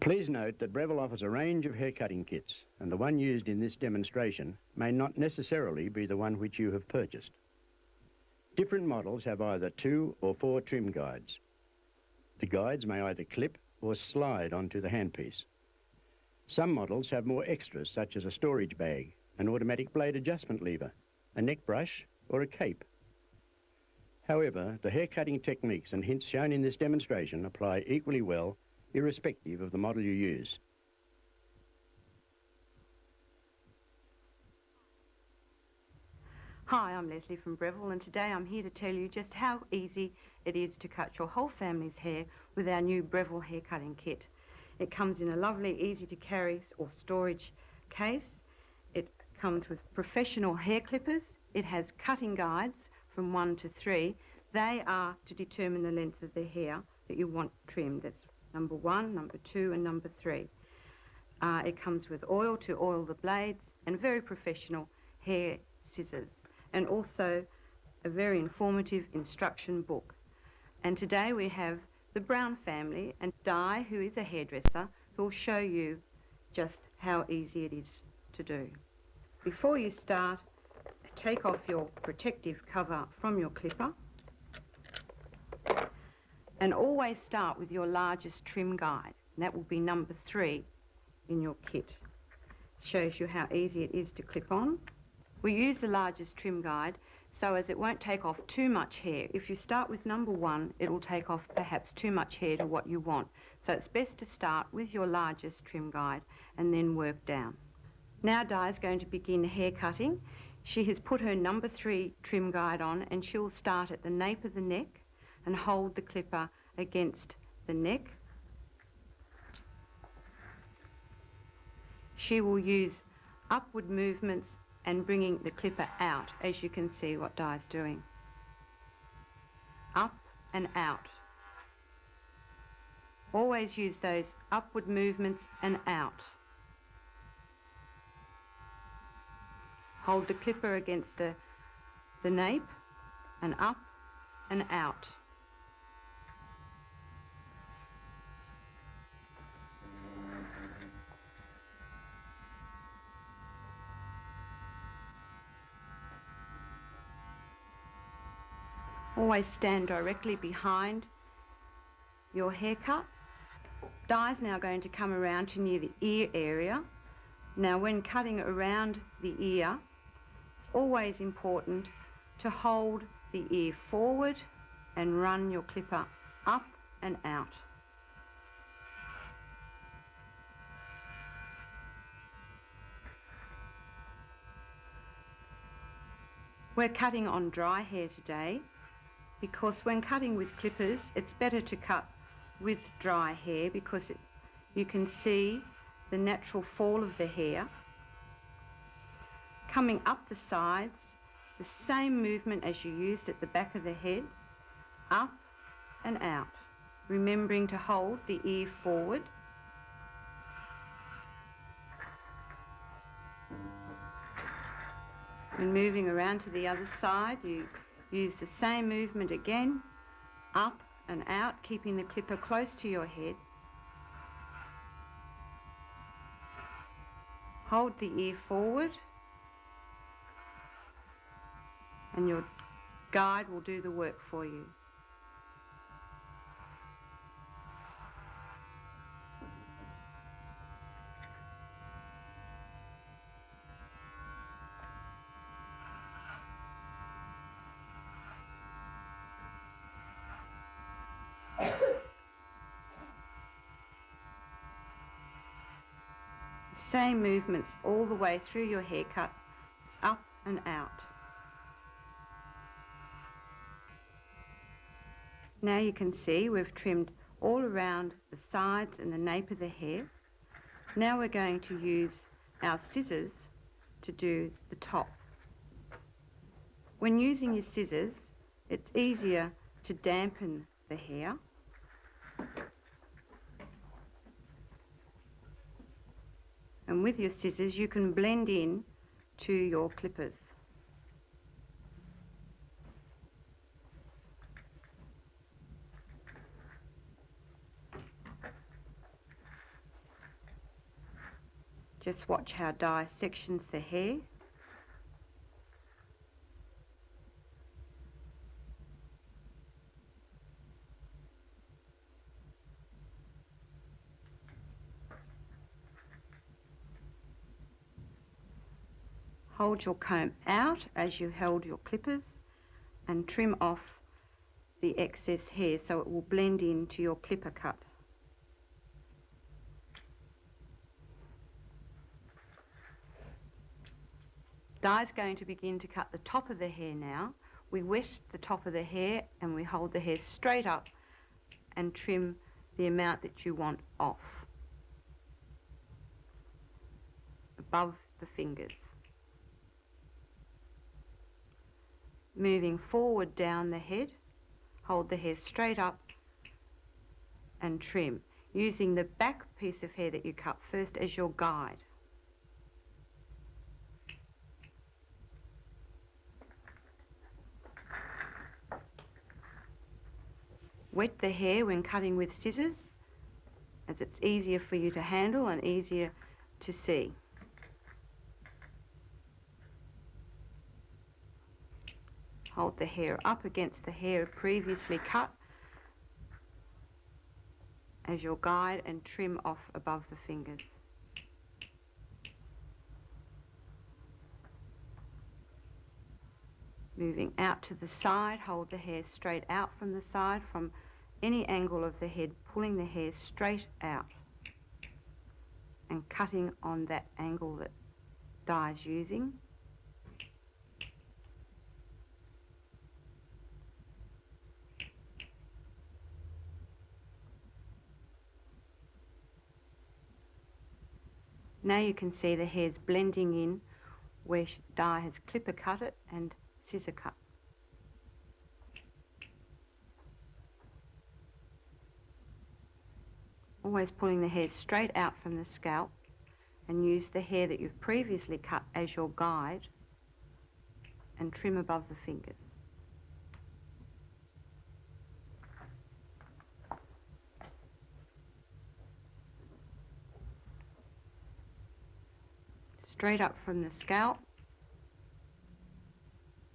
Please note that Breville offers a range of hair cutting kits, and the one used in this demonstration may not necessarily be the one which you have purchased. Different models have either 2 or 4 trim guides. The guides may either clip or slide onto the handpiece. Some models have more extras, such as a storage bag, an automatic blade adjustment lever, a neck brush, or a cape. However, the hair cutting techniques and hints shown in this demonstration apply equally well, irrespective of the model you use. Hi, I'm Leslie from Breville, and today I'm here to tell you just how easy it is to cut your whole family's hair with our new Breville hair cutting kit. It comes in a lovely, easy to carry or storage case. It comes with professional hair clippers. It has cutting guides from 1 to 3. They are to determine the length of the hair that you want trimmed. That's number 1, number 2, and number 3. It comes with oil to oil the blades and very professional hair scissors, and also a very informative instruction book. And today we have the Brown family and Di, who is a hairdresser, who will show you just how easy it is to do. Before you start, take off your protective cover from your clipper, and always start with your largest trim guide. And that will be number 3 in your kit. Shows you how easy it is to clip on. We use the largest trim guide so as it won't take off too much hair. If you start with number 1, it will take off perhaps too much hair to what you want. So it's best to start with your largest trim guide and then work down. Now Di is going to begin hair cutting. She has put her number 3 trim guide on, and she'll start at the nape of the neck and hold the clipper against the neck. She will use upward movements and bringing the clipper out, as you can see what Di's doing. Up and out. Always use those upward movements and out. Hold the clipper against the nape and up and out. Always stand directly behind your haircut. Di's now going to come around to near the ear area. Now when cutting around the ear, it's always important to hold the ear forward and run your clipper up and out. We're cutting on dry hair today, because when cutting with clippers, it's better to cut with dry hair because you can see the natural fall of the hair. Coming up the sides, the same movement as you used at the back of the head, up and out, remembering to hold the ear forward. And moving around to the other side, you use the same movement again, up and out, keeping the clipper close to your head. Hold the ear forward, and your guide will do the work for you. Same movements all the way through your haircut. It's up and out. Now you can see we've trimmed all around the sides and the nape of the hair. Now we're going to use our scissors to do the top. When using your scissors, it's easier to dampen the hair. And with your scissors, you can blend in to your clippers. Just watch how Di sections the hair. Hold your comb out as you held your clippers and trim off the excess hair so it will blend into your clipper cut. Di's going to begin to cut the top of the hair now. We wet the top of the hair and we hold the hair straight up and trim the amount that you want off, above the fingers. Moving forward down the head, hold the hair straight up and trim, using the back piece of hair that you cut first as your guide. Wet the hair when cutting with scissors, as it's easier for you to handle and easier to see. Hold the hair up against the hair previously cut as your guide and trim off above the fingers. Moving out to the side, hold the hair straight out from the side, from any angle of the head, pulling the hair straight out and cutting on that angle that Di's using. Now you can see the hair's blending in where Di has clipper cut it and scissor cut. Always pulling the hair straight out from the scalp, and use the hair that you've previously cut as your guide and trim above the fingers. Straight up from the scalp,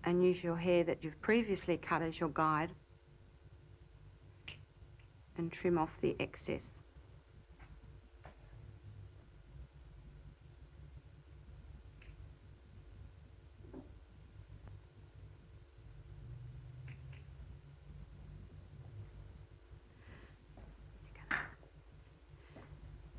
and use your hair that you've previously cut as your guide and trim off the excess.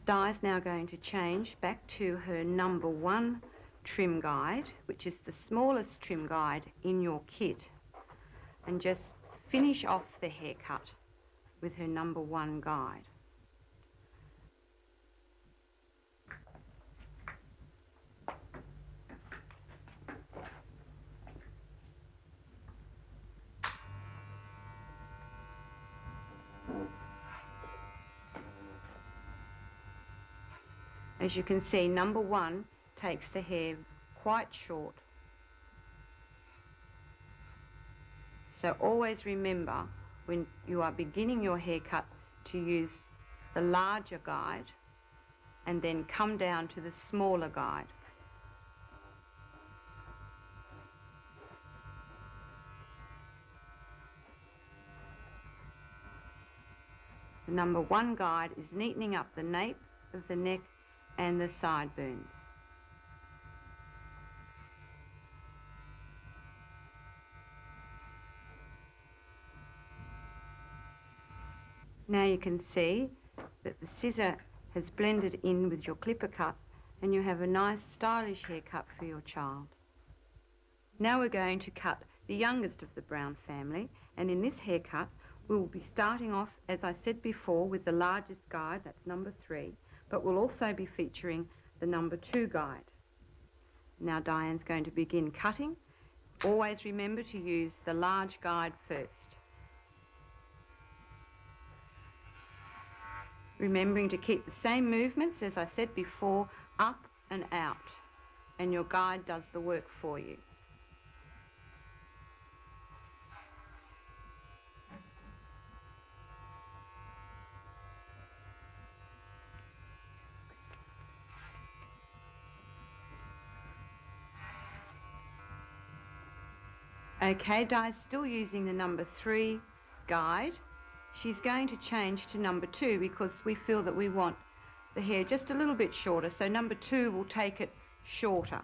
Di's now going to change back to her number 1 trim guide, which is the smallest trim guide in your kit, and just finish off the haircut with her number 1 guide. As you can see, number 1 takes the hair quite short. So always remember when you are beginning your haircut to use the larger guide and then come down to the smaller guide. The number 1 guide is neatening up the nape of the neck and the sideburns. Now you can see that the scissor has blended in with your clipper cut and you have a nice stylish haircut for your child. Now we're going to cut the youngest of the Brown family, and in this haircut we will be starting off, as I said before, with the largest guide, that's number 3, but we'll also be featuring the number 2 guide. Now Diane's going to begin cutting. Always remember to use the large guide first. Remembering to keep the same movements as I said before, up and out, and your guide does the work for you. Okay, Di's still using the number 3 guide. She's going to change to number 2 because we feel that we want the hair just a little bit shorter, so number 2 will take it shorter.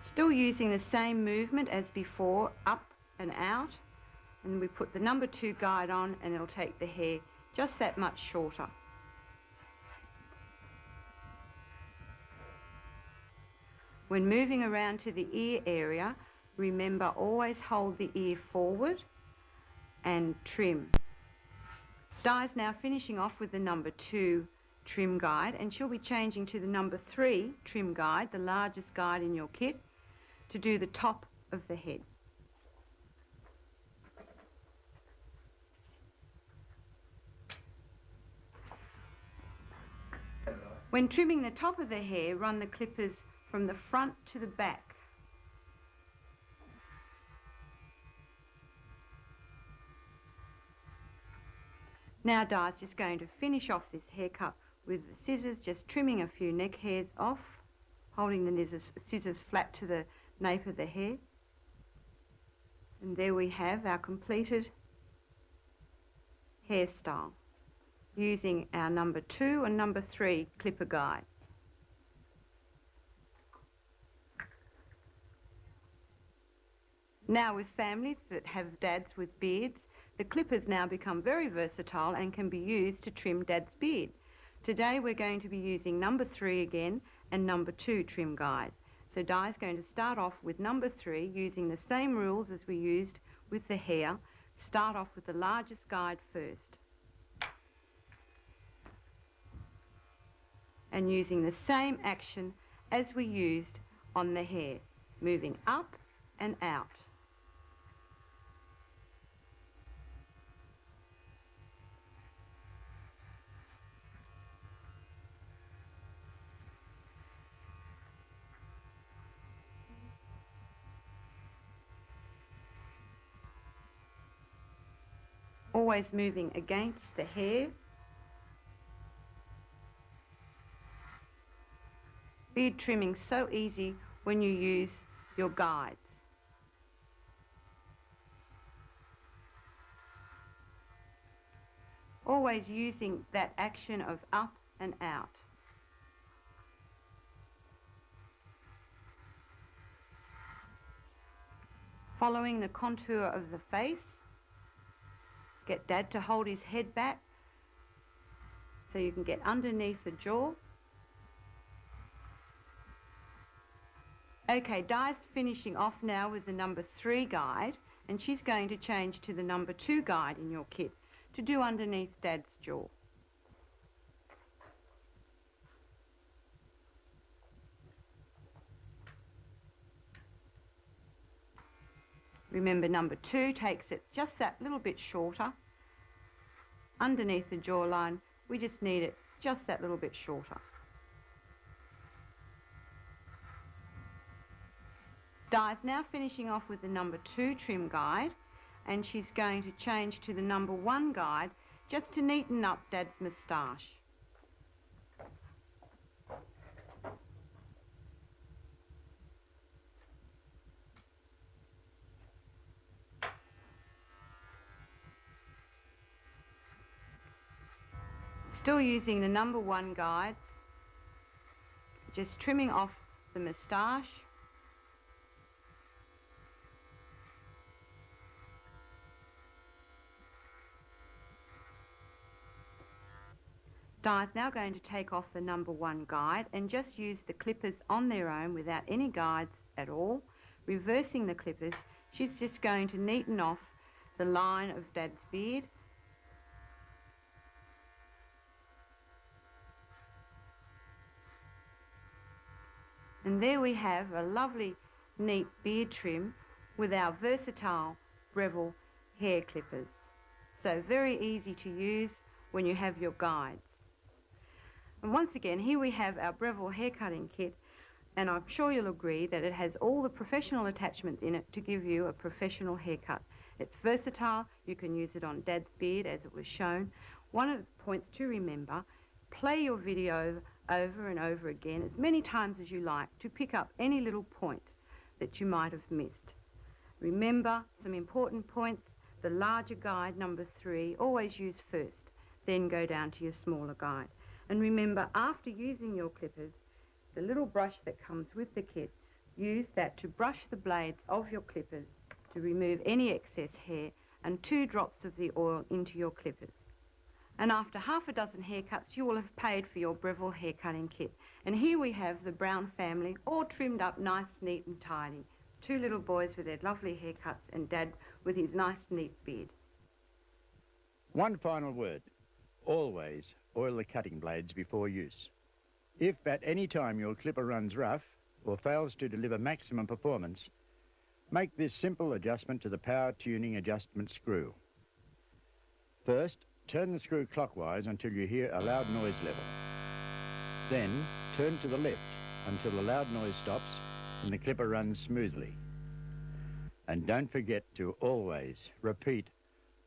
Still using the same movement as before, up and out, and we put the number 2 guide on and it'll take the hair just that much shorter. When moving around to the ear area, remember always hold the ear forward and trim. Di's now finishing off with the number 2 trim guide, and she'll be changing to the number 3 trim guide, the largest guide in your kit, to do the top of the head. When trimming the top of the hair, run the clippers from the front to the back. Now Di's just going to finish off this haircut with the scissors, just trimming a few neck hairs off, holding the scissors flat to the nape of the hair. And there we have our completed hairstyle using our number 2 and number 3 clipper guide. Now with families that have dads with beards, the clippers now become very versatile and can be used to trim dad's beard. Today we're going to be using number 3 again and number 2 trim guides. So Di's going to start off with number 3 using the same rules as we used with the hair. Start off with the largest guide first. And using the same action as we used on the hair, moving up and out. Always moving against the hair. Beard trimming so easy when you use your guides. Always using that action of up and out. Following the contour of the face. Get Dad to hold his head back so you can get underneath the jaw. Okay, Di's finishing off now with the number 3 guide, and she's going to change to the number 2 guide in your kit to do underneath Dad's jaw. Remember, number 2 takes it just that little bit shorter. Underneath the jawline, we just need it just that little bit shorter. Di's now finishing off with the number 2 trim guide, and she's going to change to the number 1 guide just to neaten up Dad's moustache. Still using the number 1 guide, just trimming off the moustache. Di's now going to take off the number 1 guide and just use the clippers on their own without any guides at all. Reversing the clippers, she's just going to neaten off the line of Dad's beard. And there we have a lovely, neat beard trim with our versatile Breville hair clippers. So very easy to use when you have your guides. And once again, here we have our Breville hair cutting kit, and I'm sure you'll agree that it has all the professional attachments in it to give you a professional haircut. It's versatile. You can use it on Dad's beard as it was shown. One of the points to remember, play your video over and over again as many times as you like to pick up any little point that you might have missed. Remember some important points. The larger guide, number 3, always use first, then go down to your smaller guide. And remember, after using your clippers, the little brush that comes with the kit, use that to brush the blades of your clippers to remove any excess hair, and 2 drops of the oil into your clippers. And after half a dozen haircuts, you will have paid for your Breville hair cutting kit. And here we have the Brown family, all trimmed up nice, neat and tidy. 2 little boys with their lovely haircuts and Dad with his nice, neat beard. One final word. Always oil the cutting blades before use. If at any time your clipper runs rough or fails to deliver maximum performance, make this simple adjustment to the power tuning adjustment screw. First, turn the screw clockwise until you hear a loud noise level. Then, turn to the left until the loud noise stops and the clipper runs smoothly. And don't forget to always, repeat,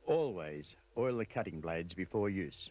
always oil the cutting blades before use.